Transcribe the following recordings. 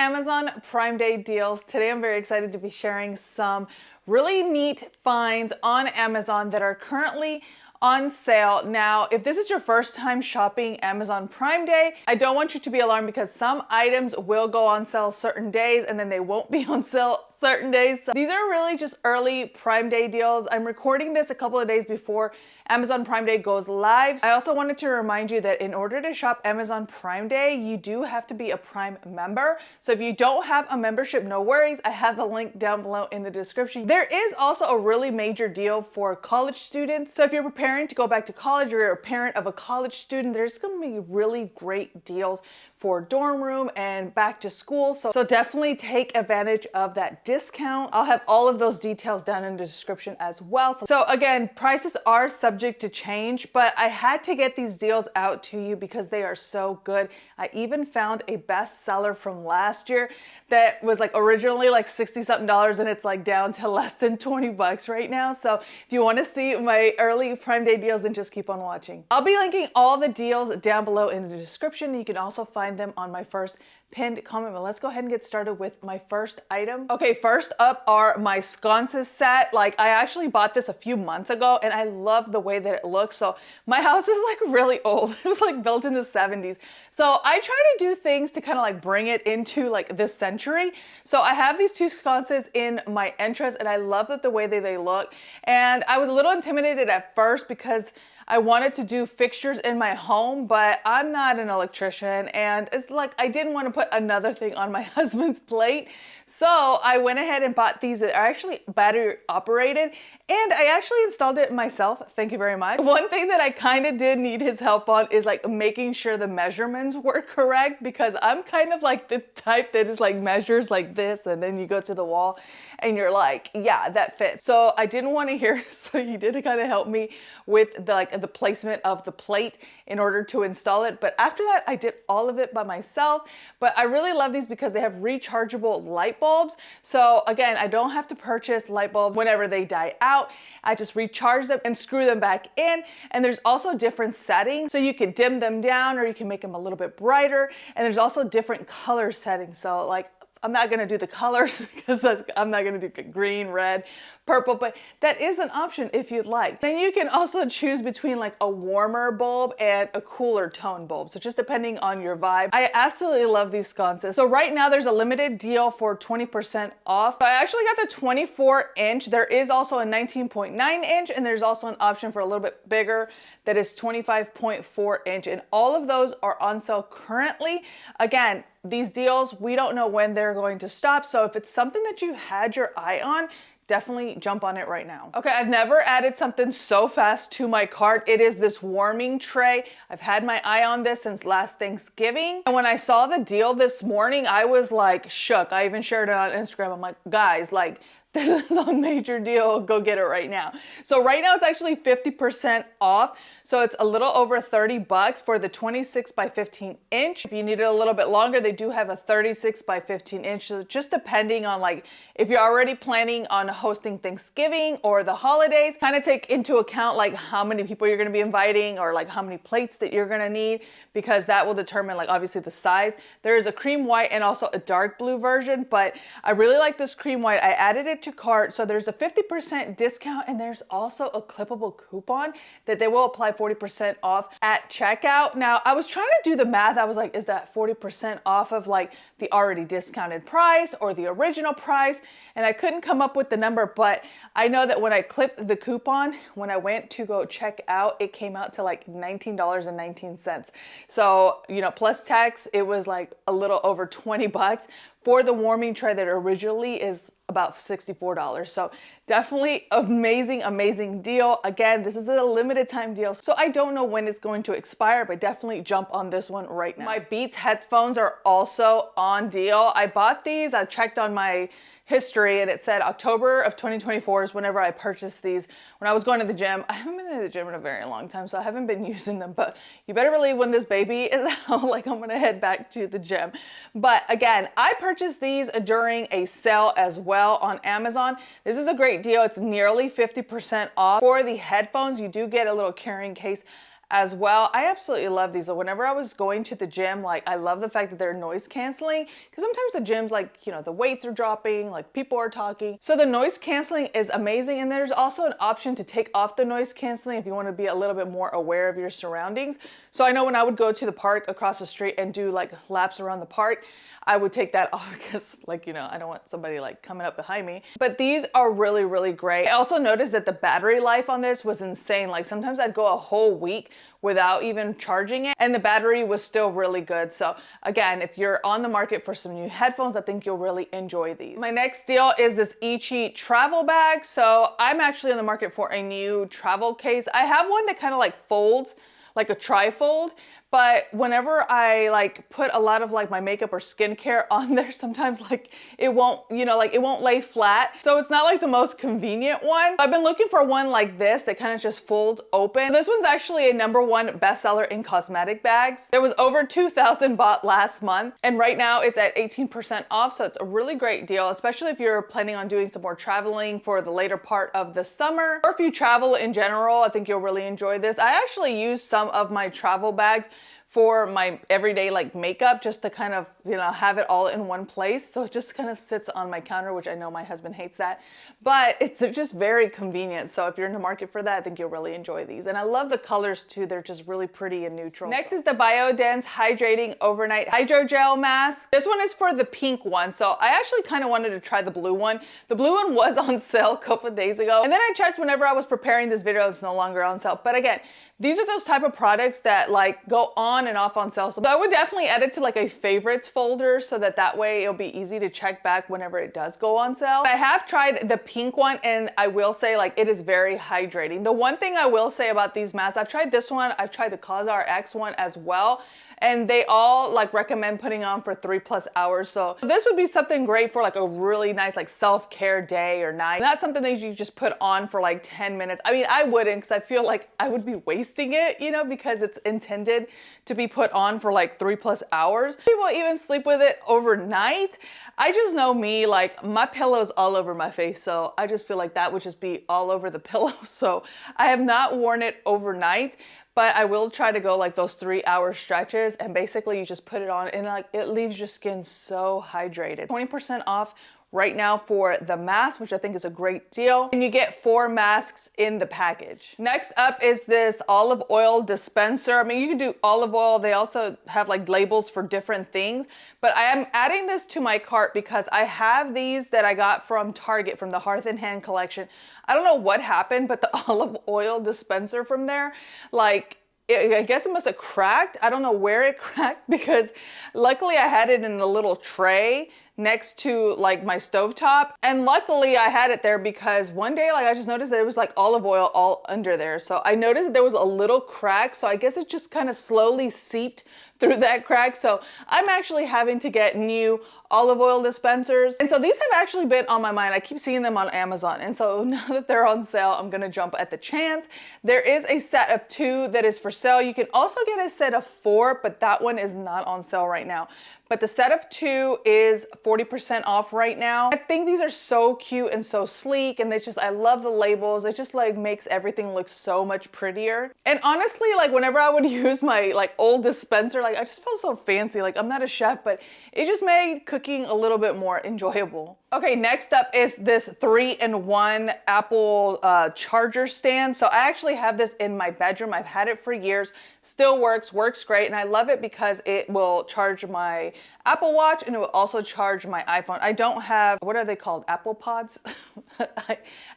Amazon Prime Day deals. Today I'm very excited to be sharing some really neat finds on Amazon that are currently on sale. Now, if this is your first time shopping Amazon Prime Day, I don't want you to be alarmed because some items will go on sale certain days and then they won't be on sale certain days. So these are really just early Prime Day deals. I'm recording this a couple of days before Amazon Prime Day goes live. I also wanted to remind you that in order to shop Amazon Prime Day, you do have to be a Prime member. So if you don't have a membership, no worries. I have the link down below in the description. There is also a really major deal for college students. So if you're preparing to go back to college or you're a parent of a college student, there's going to be really great deals for dorm room and back to school. So definitely take advantage of that discount. I'll have all of those details down in the description as well. So again, prices are subject to change, but I had to get these deals out to you because they are so good. I even found a bestseller from last year that was like originally like 60 something dollars and it's like down to less than 20 bucks right now. So if you want to see my early Prime Day deals, then just keep on watching. I'll be linking all the deals down below in the description. You can also find them on my first pinned comment, but let's go ahead and get started with my first item. Okay, first up are my sconces set. Like, I actually bought this a few months ago and I love the way that it looks. So my house is like really old. It was like built in the 70s. So I try to do things to kind of like bring it into like this century. So I have these two sconces in my entrance and I love that the way that they look. And I was a little intimidated at first because I wanted to do fixtures in my home, but I'm not an electrician and it's like I didn't want to put another thing on my husband's plate. So I went ahead and bought these that are actually battery operated and I actually installed it myself. Thank you very much. One thing that I kind of did need his help on is like making sure the measurements were correct because I'm kind of like the type that is like measures like this and then you go to the wall and you're like, yeah, that fits. So I didn't want to hear, so he did kind of help me with the placement of the plate in order to install it. But after that, I did all of it by myself. But I really love these because they have rechargeable light bulbs. So again, I don't have to purchase light bulbs whenever they die out. I just recharge them and screw them back in. And there's also different settings. So you can dim them down or you can make them a little bit brighter. And there's also different color settings. So like, I'm not going to do the colors because I'm not going to do green, red, purple, but that is an option if you'd like. Then you can also choose between like a warmer bulb and a cooler tone bulb. So just depending on your vibe. I absolutely love these sconces. So right now there's a limited deal for 20% off. So I actually got the 24 inch. There is also a 19.9 inch and there's also an option for a little bit bigger that is 25.4 inch. And all of those are on sale currently. Again, these deals, we don't know when they're going to stop. So if it's something that you had your eye on, definitely jump on it right now. Okay, I've never added something so fast to my cart. It is this warming tray. I've had my eye on this since last Thanksgiving. And when I saw the deal this morning, I was like shook. I even shared it on Instagram. I'm like, guys, like, this is a major deal. Go get it right now. So right now it's actually 50% off. So it's a little over 30 bucks for the 26 by 15 inch. If you need it a little bit longer, they do have a 36 by 15 inch. So just depending on like, if you're already planning on hosting Thanksgiving or the holidays, kind of take into account like how many people you're going to be inviting or like how many plates that you're going to need, because that will determine like obviously the size. There is a cream white and also a dark blue version, but I really like this cream white. I added it to cart. So there's a 50% discount and there's also a clippable coupon that they will apply 40% off at checkout. Now I was trying to do the math. I was like, is that 40% off of like the already discounted price or the original price? And I couldn't come up with the number, but I know that when I clipped the coupon, when I went to go check out, it came out to like $19.19. So, you know, plus tax, it was like a little over 20 bucks for the warming tray that originally is about $64. So definitely amazing, amazing deal. Again, this is a limited time deal, so I don't know when it's going to expire, but definitely jump on this one right now. My Beats headphones are also on deal. I bought these, I checked on my history and it said October of 2024 is whenever I purchased these when I was going to the gym. I haven't been to the gym in a very long time, so I haven't been using them, but you better believe when this baby is out, like I'm gonna head back to the gym. But again, I purchased these during a sale as well on Amazon. This is a great deal. It's nearly 50% off. For the headphones, you do get a little carrying case as well. I absolutely love these. Whenever I was going to the gym, like I love the fact that they're noise canceling, because sometimes the gyms, like, you know, the weights are dropping, like people are talking. So the noise canceling is amazing. And there's also an option to take off the noise canceling if you want to be a little bit more aware of your surroundings. So I know when I would go to the park across the street and do like laps around the park, I would take that off because, like, you know, I don't want somebody like coming up behind me. But these are really, really great. I also noticed that the battery life on this was insane. Like sometimes I'd go a whole week without even charging it and the battery was still really good. So again, if you're on the market for some new headphones, I think you'll really enjoy these. My next deal is this Ichi travel bag. So I'm actually on the market for a new travel case. I have one that kind of like folds, like a trifold, but whenever I like put a lot of like my makeup or skincare on there, sometimes like it won't, you know, like it won't lay flat. So it's not like the most convenient one. I've been looking for one like this that kind of just folds open. This one's actually a #1 bestseller in cosmetic bags. There was over 2,000 bought last month, and right now it's at 18% off. So it's a really great deal, especially if you're planning on doing some more traveling for the later part of the summer, or if you travel in general. I think you'll really enjoy this. I actually use some of my travel bags for my everyday like makeup, just to kind of, you know, have it all in one place. So it just kind of sits on my counter, which I know my husband hates that, but it's just very convenient. So if you're in the market for that, I think you'll really enjoy these. And I love the colors too. They're just really pretty and neutral. Next is the BioDance Hydrating Overnight Hydrogel Mask. This one is for the pink one. So I actually kind of wanted to try the blue one. The blue one was on sale a couple of days ago. And then I checked whenever I was preparing this video, it's no longer on sale. But again, these are those type of products that like go on and off on sale. So I would definitely add it to like a favorites folder so that way it'll be easy to check back whenever it does go on sale. I have tried the pink one and I will say like it is very hydrating. The one thing I will say about these masks, I've tried this one, I've tried the COSRX X one as well, and they all like recommend putting on for 3+ hours. So this would be something great for like a really nice like self-care day or night. Not something that you just put on for like 10 minutes. I mean, I wouldn't, because I feel like I would be wasting it, you know, because it's intended to be put on for like 3+ hours. People even sleep with it overnight. I just know me, like my pillow's all over my face, so I just feel like that would just be all over the pillow. So I have not worn it overnight, but I will try to go like those 3-hour stretches, and basically you just put it on and like it leaves your skin so hydrated. 20% off right now for the mask, which I think is a great deal. And you get 4 masks in the package. Next up is this olive oil dispenser. I mean, you can do olive oil. They also have like labels for different things, but I am adding this to my cart because I have these that I got from Target, from the Hearth and Hand collection. I don't know what happened, but the olive oil dispenser from there, like, I guess it must have cracked. I don't know where it cracked, because luckily I had it in a little tray next to like my stovetop, and luckily I had it there because one day like I just noticed that it was like olive oil all under there. So I noticed that there was a little crack, so I guess it just kind of slowly seeped through that crack. So I'm actually having to get new olive oil dispensers, and so these have actually been on my mind. I keep seeing them on Amazon, and so now that they're on sale, I'm gonna jump at the chance. There is a set of 2 that is for sale. You can also get a set of 4, but that one is not on sale right now. But the set of 2 is 40% off right now. I think these are so cute and so sleek, and I love the labels. It just like makes everything look so much prettier. And honestly, like whenever I would use my like old dispenser, like I just felt so fancy. Like I'm not a chef, but it just made cooking a little bit more enjoyable. Okay, next up is this 3-in-1 Apple charger stand. So I actually have this in my bedroom. I've had it for years, still works great. And I love it because it will charge my Apple Watch and it will also charge my iPhone. I don't have, what are they called? Apple Pods?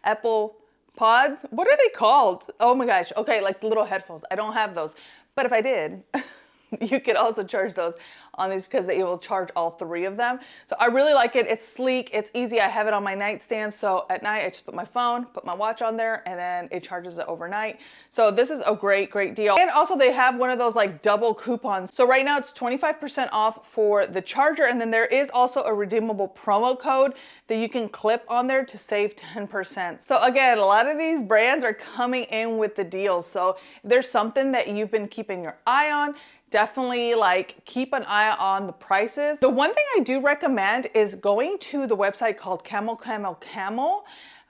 Apple Pods? What are they called? Oh my gosh. Okay, like the little headphones. I don't have those. But if I did, you could also charge those on these because they will charge all 3 of them. So I really like it. It's sleek, it's easy. I have it on my nightstand, so at night I just put my phone, put my watch on there, and then it charges it overnight. So this is a great deal. And also they have one of those like double coupons. So right now it's 25% off for the charger, and then there is also a redeemable promo code that you can clip on there to save 10%. So again, a lot of these brands are coming in with the deals. So if there's something that you've been keeping your eye on, definitely like keep an eye on the prices. The one thing I do recommend is going to the website called Camel.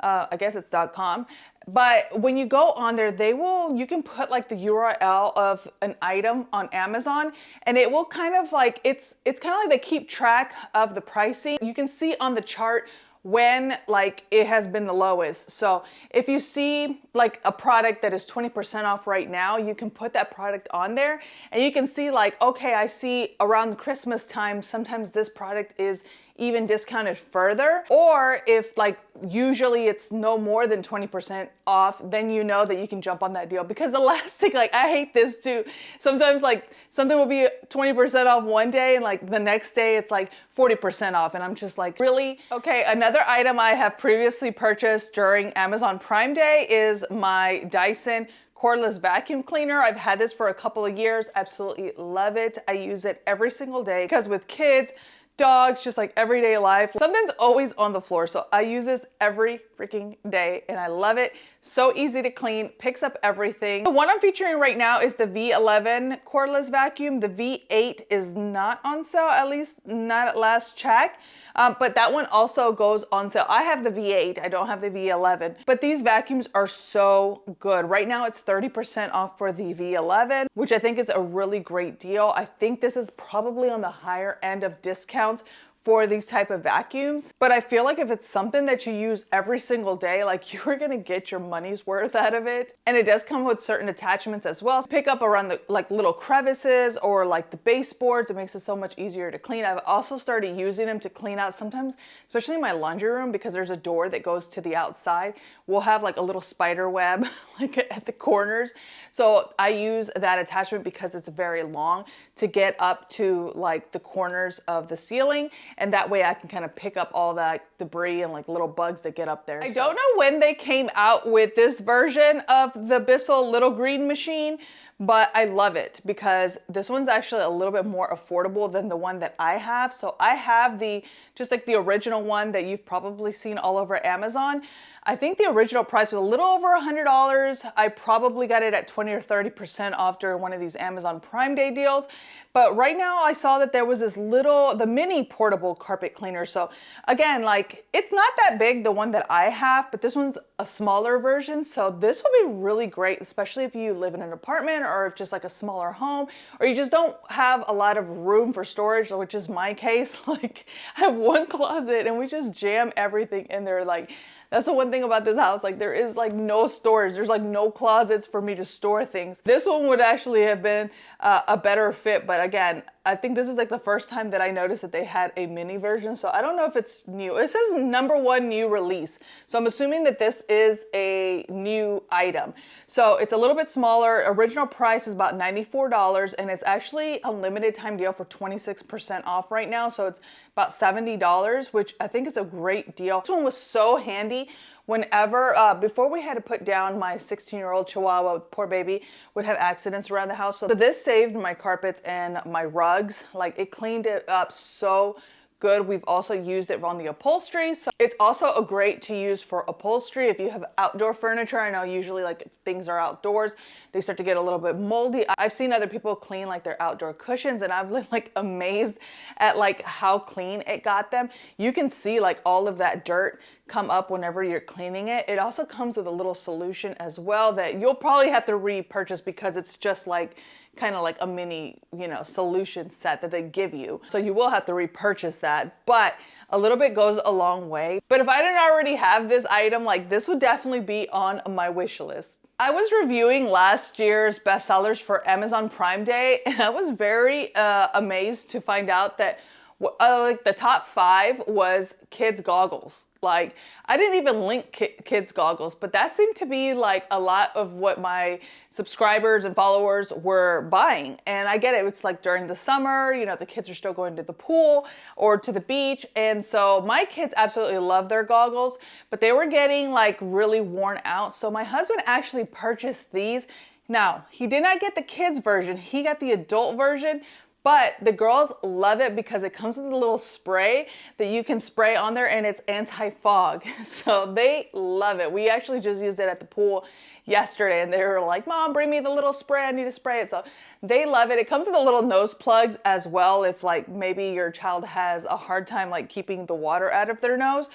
I guess it's .com. But when you go on there, you can put like the URL of an item on Amazon, and it will kind of like, it's kind of like they keep track of the pricing. You can see on the chart when like it has been the lowest. So if you see like a product that is 20% off right now, you can put that product on there and you can see like, okay, I see around Christmas time, sometimes this product is even discounted further. Or if like usually it's no more than 20% off, then you know that you can jump on that deal. Because the last thing, like I hate this too. Sometimes like something will be 20% off one day and like the next day it's like 40% off. And I'm just like, really? Okay, another item I have previously purchased during Amazon Prime Day is my Dyson cordless vacuum cleaner. I've had this for a couple of years, absolutely love it. I use it every single day because with kids, dogs, just like everyday life, something's always on the floor. So I use this every freaking day and I love it. So easy to clean, picks up everything. The one I'm featuring right now is the V11 cordless vacuum. The V8 is not on sale, at least not at last check. But that one also goes on sale. I have the V8, I don't have the V11, but these vacuums are so good. Right now it's 30% off for the V11, which I think is a really great deal. I think this is probably on the higher end of discounts for these type of vacuums. But I feel like if it's something that you use every single day, like you're gonna get your money's worth out of it. And it does come with certain attachments as well. Pick up around the like little crevices or like the baseboards. It makes it so much easier to clean. I've also started using them to clean out sometimes, especially in my laundry room, because there's a door that goes to the outside. We'll have like a little spider web like at the corners. So I use that attachment because it's very long to get up to like the corners of the ceiling. And that way I can kind of pick up all that debris and like little bugs that get up there. I don't know when they came out with this version of the Bissell little green machine, but I love it because this one's actually a little bit more affordable than the one that I have. So I have just like the original one that you've probably seen all over Amazon. I think the original price was a little over $100. I probably got it at 20 or 30% off during one of these Amazon Prime Day deals. But right now I saw that there was the mini portable carpet cleaner. So again, like it's not that big, the one that I have, but this one's a smaller version. So this will be really great, especially if you live in an apartment or just like a smaller home, or you just don't have a lot of room for storage, which is my case. Like I have one closet and we just jam everything in there. Like that's the one thing about this house. Like there is like no storage. There's like no closets for me to store things. This one would actually have been a better fit. But again, I think this is like the first time that I noticed that they had a mini version. So I don't know if it's new. It says #1 new release. So I'm assuming that this is a new item. So it's a little bit smaller. Original price is about $94 and it's actually a limited time deal for 26% off right now. So it's about $70, which I think is a great deal. This one was so handy. Whenever, before we had to put down my 16-year-old Chihuahua, poor baby, would have accidents around the house. So this saved my carpets and my rugs. Like it cleaned it up so good. We've also used it on the upholstery. So it's also great to use for upholstery if you have outdoor furniture. I know usually like if things are outdoors, they start to get a little bit moldy. I've seen other people clean like their outdoor cushions and I've been like amazed at like how clean it got them. You can see like all of that dirt come up whenever you're cleaning it. It also comes with a little solution as well that you'll probably have to repurchase because it's just like kind of like a mini, solution set that they give you. So you will have to repurchase that, but a little bit goes a long way. But if I didn't already have this item, like this would definitely be on my wish list. I was reviewing last year's bestsellers for Amazon Prime Day, and I was very amazed to find out that like the top 5 was kids goggles. Like I didn't even link kids goggles, but that seemed to be like a lot of what my subscribers and followers were buying. And I get it. It's like during the summer, the kids are still going to the pool or to the beach. And so my kids absolutely love their goggles, but they were getting like really worn out. So my husband actually purchased these. Now, he did not get the kids version. He got the adult version. But the girls love it because it comes with a little spray that you can spray on there and it's anti-fog. So they love it. We actually just used it at the pool yesterday and they were like, Mom, bring me the little spray. I need to spray it. So they love it. It comes with a little nose plugs as well if like maybe your child has a hard time like keeping the water out of their nose.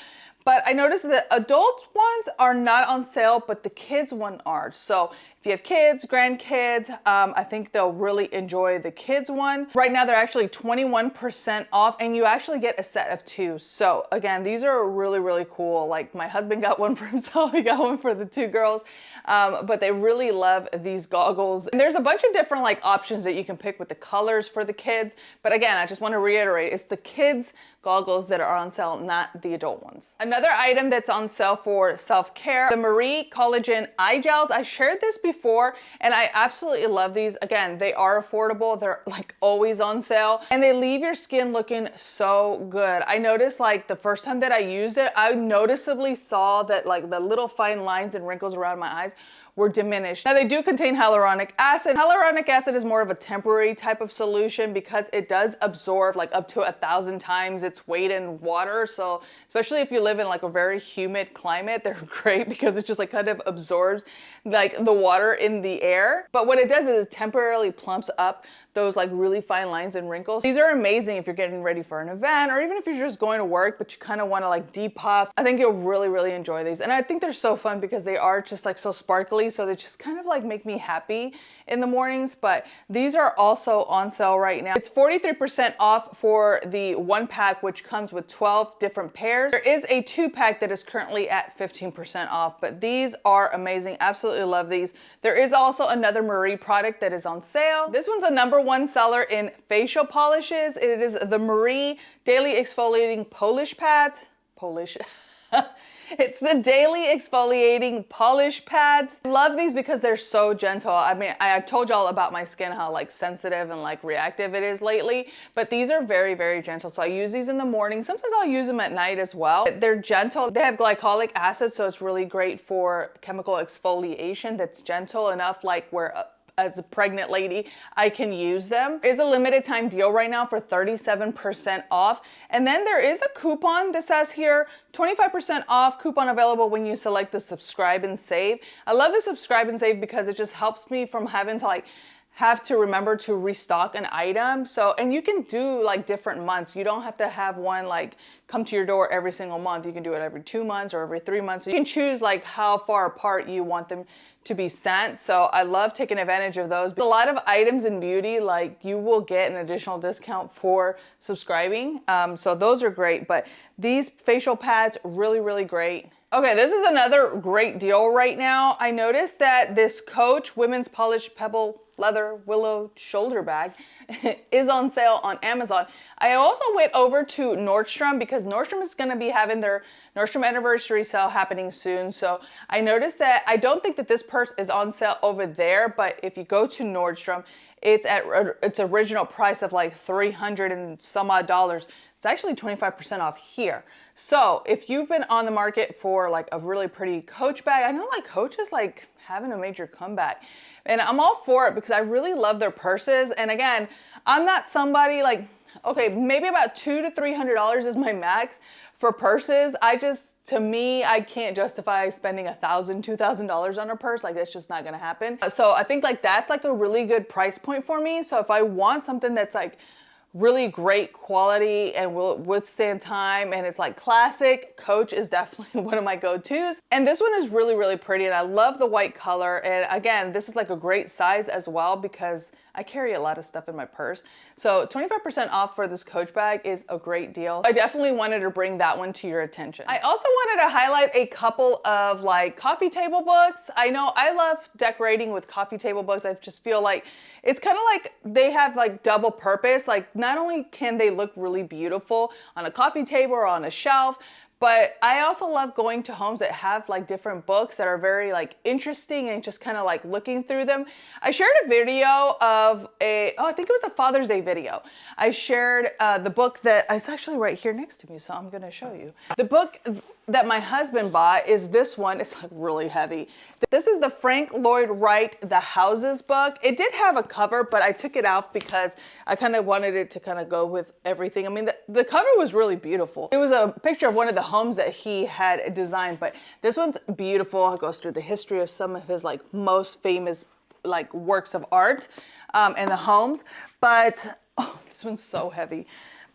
But I noticed that adult ones are not on sale, but the kids one are. So if you have kids, grandkids, I think they'll really enjoy the kids one. Right now they're actually 21% off, and you actually get a set of 2. So again, these are really, really cool. Like my husband got one for himself, he got one for the 2 girls, but they really love these goggles. And there's a bunch of different like options that you can pick with the colors for the kids. But again, I just want to reiterate, it's the kids goggles that are on sale, not the adult ones. Another item that's on sale for self-care, the Marie Collagen eye gels. I shared this before and I absolutely love these. Again, they are affordable. They're like always on sale and they leave your skin looking so good. I noticed like the first time that I used it, I noticeably saw that like the little fine lines and wrinkles around my eyes were diminished. Now they do contain hyaluronic acid. Hyaluronic acid is more of a temporary type of solution because it does absorb like up to 1,000 times its weight in water. So especially if you live in like a very humid climate, they're great because it just like kind of absorbs like the water in the air. But what it does is it temporarily plumps up those like really fine lines and wrinkles. These are amazing if you're getting ready for an event or even if you're just going to work but you kind of want to like depuff. I think you'll really, really enjoy these. And I think they're so fun because they are just like so sparkly, so they just kind of like make me happy in the mornings. But these are also on sale right now. It's 43% off for the 1-pack, which comes with 12 different pairs. There is a 2-pack that is currently at 15% off, but these are amazing. Absolutely love these. There is also another Marie product that is on sale. This one's a #1 seller in facial polishes. It is the Marie Daily Exfoliating Polish Pads. It's the Daily Exfoliating Polish Pads. I love these because they're so gentle. I mean, I told y'all about my skin, how like sensitive and like reactive it is lately, but these are very, very gentle. So I use these in the morning. Sometimes I'll use them at night as well. They're gentle. They have glycolic acid, so it's really great for chemical exfoliation that's gentle enough like where as a pregnant lady, I can use them. There's a limited time deal right now for 37% off. And then there is a coupon that says here, 25% off coupon available when you select the subscribe and save. I love the subscribe and save because it just helps me from having to like have to remember to restock an item. So, and you can do like different months. You don't have to have one like come to your door every single month. You can do it every 2 months or every 3 months. So you can choose like how far apart you want them to be sent. So I love taking advantage of those. A lot of items in beauty, like you will get an additional discount for subscribing. So those are great, but these facial pads, really, really great. Okay, this is another great deal right now. I noticed that this Coach Women's Polished Pebble Leather Willow Shoulder Bag is on sale on Amazon. I also went over to Nordstrom because Nordstrom is going to be having their Nordstrom anniversary sale happening soon. So I noticed that I don't think that this purse is on sale over there, but if you go to Nordstrom, it's at its original price of like $300 and some odd dollars. It's actually 25% off here. So if you've been on the market for like a really pretty Coach bag, I know like Coach is like having a major comeback. And I'm all for it because I really love their purses. And again, I'm not somebody like, okay, maybe about $200 to $300 is my max for purses. To me, I can't justify spending $1,000, $2,000 on a purse. Like that's just not gonna happen. So I think like that's like a really good price point for me. So if I want something that's like really great quality and will withstand time and it's like classic, Coach is definitely one of my go-tos. And this one is really, really pretty and I love the white color. And again, this is like a great size as well because I carry a lot of stuff in my purse. So 25% off for this Coach bag is a great deal. I definitely wanted to bring that one to your attention. I also wanted to highlight a couple of like coffee table books. I know I love decorating with coffee table books. I just feel like it's kind of like they have like double purpose. Like not only can they look really beautiful on a coffee table or on a shelf, but I also love going to homes that have like different books that are very like interesting and just kind of like looking through them. I shared a video of I think it was a Father's Day video. I shared the book that it's actually right here next to me, so I'm gonna show you. The book that my husband bought is this one. It's like really heavy. This is the Frank Lloyd Wright The Houses book. It did have a cover, but I took it out because I kind of wanted it to kind of go with everything. I mean, the cover was really beautiful. It was a picture of one of the homes that he had designed, but this one's beautiful. It goes through the history of some of his like most famous like works of art and the homes. But oh, this one's so heavy.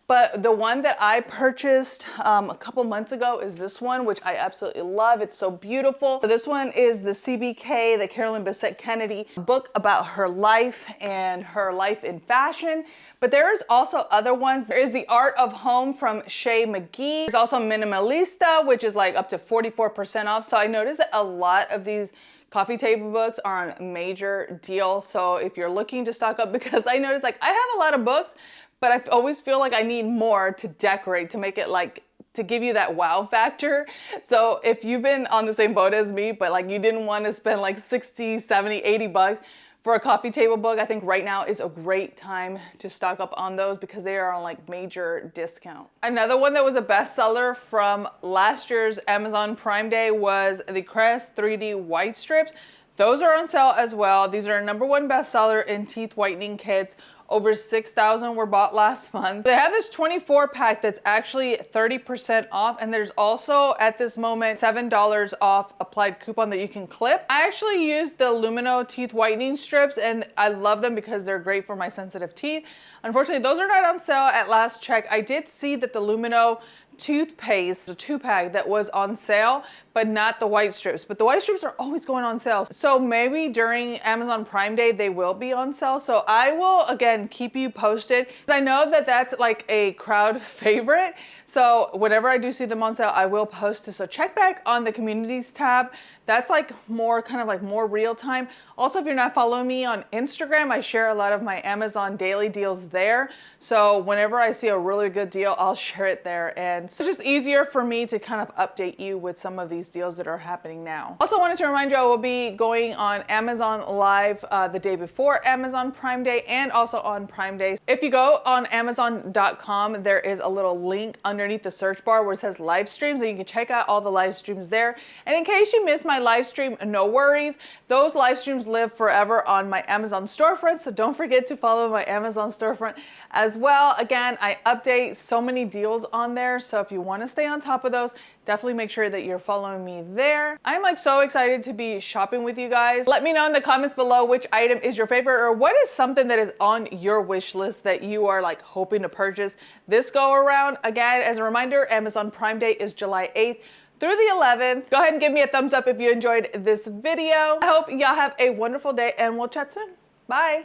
But the one that I purchased a couple months ago is this one, which I absolutely love. It's so beautiful. So this one is the CBK, the Carolyn Bessette Kennedy book about her life and her life in fashion. But there's also other ones. There is The Art of Home from Shay McGee. There's also Minimalista, which is like up to 44% off. So I noticed that a lot of these coffee table books are on major deal. So if you're looking to stock up, because I noticed like I have a lot of books, but I always feel like I need more to decorate, to make it like, to give you that wow factor. So if you've been on the same boat as me, but like you didn't want to spend like 60, 70, 80 bucks for a coffee table book, I think right now is a great time to stock up on those because they are on like major discount. Another one that was a bestseller from last year's Amazon Prime Day was the Crest 3D White Strips. Those are on sale as well. These are #1 bestseller in teeth whitening kits. Over 6,000 were bought last month. They have this 24 pack that's actually 30% off, and there's also at this moment $7 off applied coupon that you can clip. I actually used the Lumino teeth whitening strips, and I love them because they're great for my sensitive teeth. Unfortunately, those are not on sale at last check. I did see that the Lumino toothpaste, the 2-pack that was on sale, but not the white strips. But the white strips are always going on sale. So maybe during Amazon Prime Day, they will be on sale. So I will, again, keep you posted. I know that that's like a crowd favorite. So whenever I do see them on sale, I will post it. So check back on the communities tab. That's like more kind of like more real time. Also, if you're not following me on Instagram, I share a lot of my Amazon daily deals there. So whenever I see a really good deal, I'll share it there. And so it's just easier for me to kind of update you with some of these deals that are happening now. Also wanted to remind you, I will be going on Amazon Live the day before Amazon Prime Day and also on Prime Day. If you go on Amazon.com, there is a little link underneath the search bar where it says live streams, and you can check out all the live streams there. And in case you missed my live stream, no worries. Those live streams live forever on my Amazon storefront, so don't forget to follow my Amazon storefront as well. Again, I update so many deals on there, so if you want to stay on top of those, definitely make sure that you're following me there. I'm like so excited to be shopping with you guys. Let me know in the comments below which item is your favorite, or what is something that is on your wish list that you are like hoping to purchase this go around. Again, as a reminder, Amazon Prime Day is July 8th through the 11th. Go ahead and give me a thumbs up if you enjoyed this video. I hope y'all have a wonderful day, and we'll chat soon. Bye.